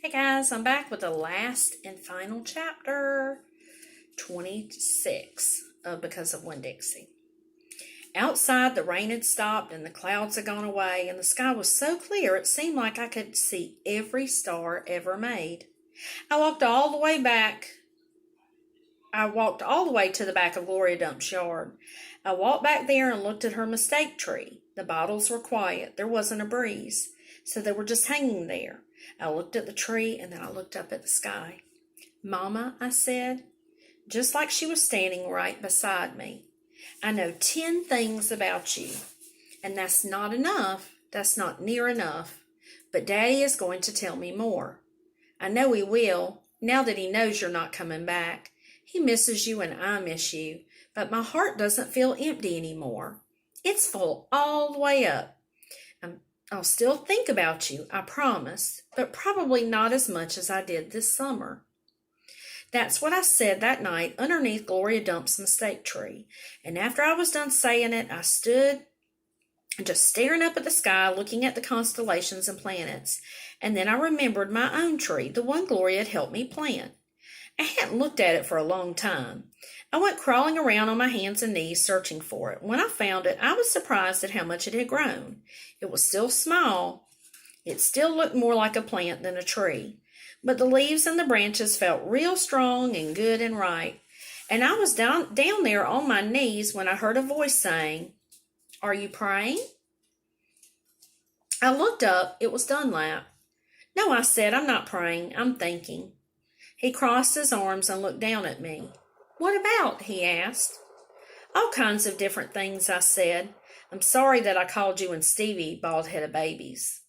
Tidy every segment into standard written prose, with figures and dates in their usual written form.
Hey guys, I'm back with the last and final chapter, 26 of Because of Winn-Dixie. Outside, the rain had stopped and the clouds had gone away, and the sky was so clear it seemed like I could see every star ever made. I walked all the way to the back of Gloria Dump's yard. I walked back there and looked at her mistake tree. The bottles were quiet. There wasn't a breeze, so they were just hanging there. I looked at the tree, and then I looked up at the sky. "Mama," I said, just like she was standing right beside me, "I know 10 things about you, and that's not enough. That's not near enough. But Daddy is going to tell me more. I know he will, now that he knows you're not coming back. He misses you and I miss you, but my heart doesn't feel empty anymore. It's full all the way up. I'll still think about you, I promise, but probably not as much as I did this summer." That's what I said that night underneath Gloria Dump's mistake tree. And after I was done saying it, I stood just staring up at the sky, looking at the constellations and planets. And then I remembered my own tree, the one Gloria had helped me plant. I hadn't looked at it for a long time. I went crawling around on my hands and knees searching for it. When I found it, I was surprised at how much it had grown. It was still small. It still looked more like a plant than a tree. But the leaves and the branches felt real strong and good and right. And I was down there on my knees when I heard a voice saying, "Are you praying?" I looked up. It was Dunlap. "No," I said, "I'm not praying. I'm thinking." He crossed his arms and looked down at me. "What about?" he asked. "All kinds of different things," I said. "I'm sorry that I called you and Stevie bald-headed babies."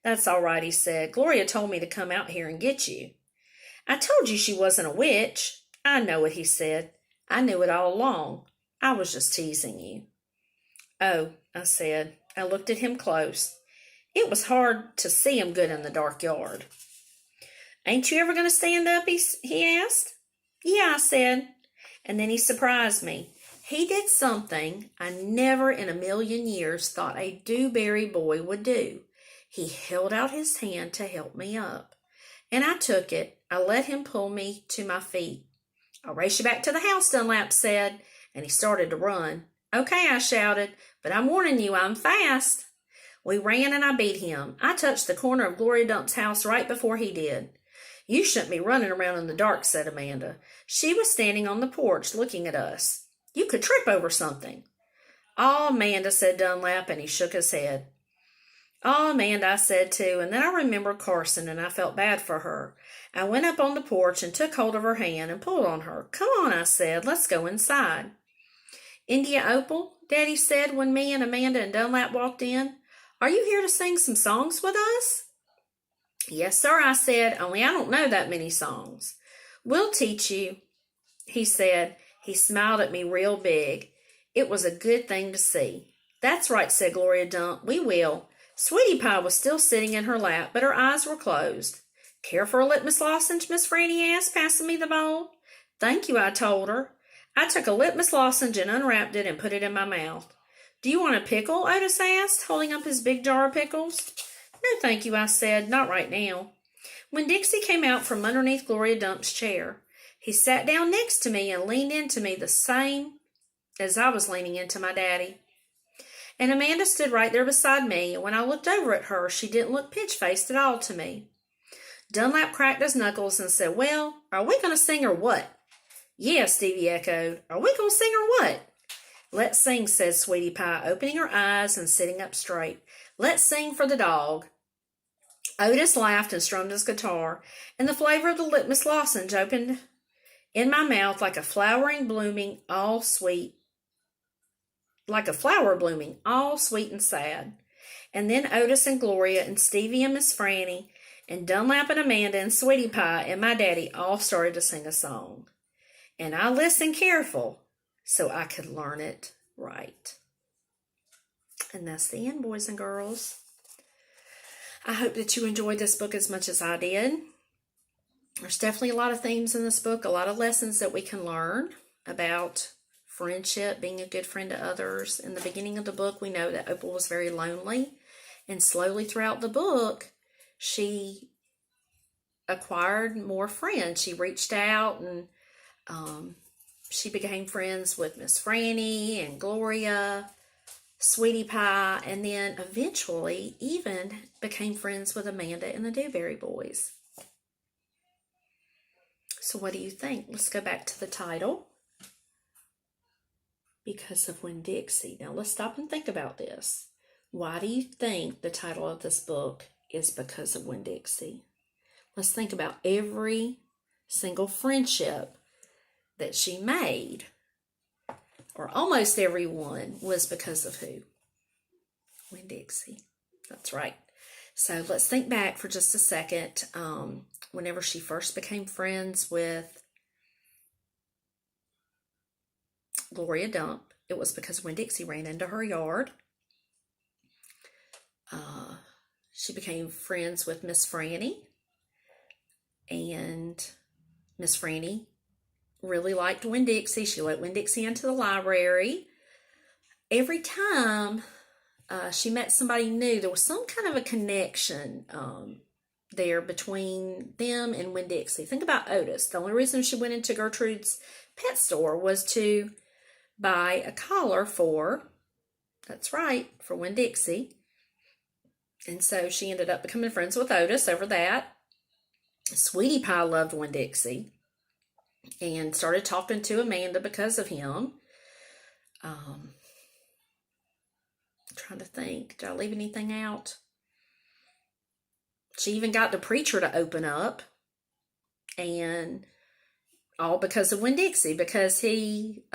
"That's all right," he said. "Gloria told me to come out here and get you." "I told you she wasn't a witch." "I know it," he said. "I knew it all along. I was just teasing you." "Oh," I said. I looked at him close. It was hard to see him good in the dark yard. "Ain't you ever going to stand up?" he asked. "Yeah," I said. And then he surprised me. He did something I never in a million years thought a Dewberry boy would do. He held out his hand to help me up. And I took it. I let him pull me to my feet. "I'll race you back to the house," Dunlap said, and he started to run. "Okay," I shouted, "but I'm warning you, I'm fast." We ran and I beat him. I touched the corner of Gloria Dump's house right before he did. "You shouldn't be running around in the dark," said Amanda. She was standing on the porch looking at us. "You could trip over something." "Aw, Amanda," said Dunlap, and he shook his head. "Aw, Amanda," I said too, and then I remembered Carson, and I felt bad for her. I went up on the porch and took hold of her hand and pulled on her. "Come on," I said, "let's go inside." "India Opal," Daddy said when me and Amanda and Dunlap walked in, "are you here to sing some songs with us?" "Yes, sir," I said, "only I don't know that many songs." "We'll teach you," he said. He smiled at me real big. It was a good thing to see. "That's right," said Gloria Dump. "We will." Sweetie Pie was still sitting in her lap, but her eyes were closed. "Care for a litmus lozenge?" Miss Franny asked, passing me the bowl. "Thank you," I told her. I took a litmus lozenge and unwrapped it and put it in my mouth. "Do you want a pickle?" Otis asked, holding up his big jar of pickles. "No, thank you," I said. "Not right now." Winn-Dixie came out from underneath Gloria Dump's chair. He sat down next to me and leaned into me the same as I was leaning into my daddy. And Amanda stood right there beside me, and when I looked over at her, she didn't look pitch-faced at all to me. Dunlap cracked his knuckles and said, "Well, are we going to sing or what?" "Yeah," Stevie echoed. "Are we going to sing or what?" "Let's sing," said Sweetie Pie, opening her eyes and sitting up straight. "Let's sing for the dog." Otis laughed and strummed his guitar, and the flavor of the litmus lozenge opened in my mouth like a flower blooming, all sweet and sad. And then Otis and Gloria and Stevie and Miss Franny and Dunlap and Amanda and Sweetie Pie and my daddy all started to sing a song. And I listened careful so I could learn it right. And that's the end, boys and girls. I hope that you enjoyed this book as much as I did. There's definitely a lot of themes in this book, a lot of lessons that we can learn about friendship, being a good friend to others. In the beginning of the book, we know that Opal was very lonely, and slowly throughout the book, she acquired more friends. She reached out and she became friends with Miss Franny and Gloria, Sweetie Pie, and then eventually even became friends with Amanda and the Dewberry Boys. So what do you think? Let's go back to the title. Because of Winn-Dixie. Now let's stop and think about this. Why do you think the title of this book is Because of Winn-Dixie? Let's think about every single friendship that she made, or almost every one, was because of who? Winn-Dixie. That's right. So let's think back for just a second. Whenever she first became friends with Gloria Dump, it was because Winn-Dixie ran into her yard. She became friends with Miss Franny, and Miss Franny really liked Winn-Dixie. She let Winn-Dixie into the library. Every time she met somebody new, there was some kind of a connection there between them and Winn-Dixie. Think about Otis. The only reason she went into Gertrude's pet store was to buy a collar for, that's right, for Winn-Dixie. And so she ended up becoming friends with Otis over that. Sweetie Pie loved Winn-Dixie and started talking to Amanda because of him. I'm trying to think, did I leave anything out? She even got the preacher to open up, and all because of Winn-Dixie, because he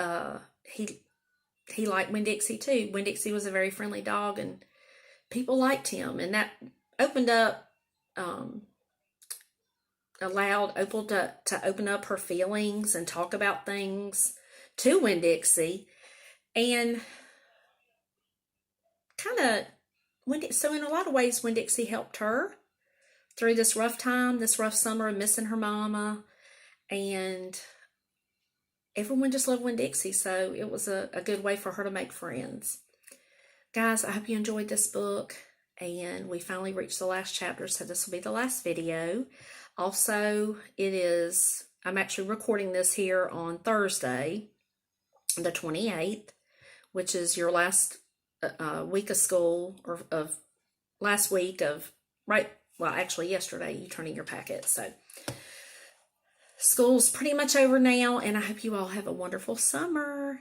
liked Winn-Dixie too. Winn-Dixie was a very friendly dog, and people liked him, and that opened up, allowed Opal to open up her feelings and talk about things to Winn-Dixie, and kind of, so in a lot of ways, Winn-Dixie helped her through this rough time, this rough summer of missing her mama, and everyone just loved Winn-Dixie, so it was a good way for her to make friends. Guys, I hope you enjoyed this book, and we finally reached the last chapter, so this will be the last video. Also, I'm actually recording this here on Thursday, the 28th, which is your last week of school, or of last week of, right, well, actually yesterday you turned in your packet, so school's pretty much over now, and I hope you all have a wonderful summer.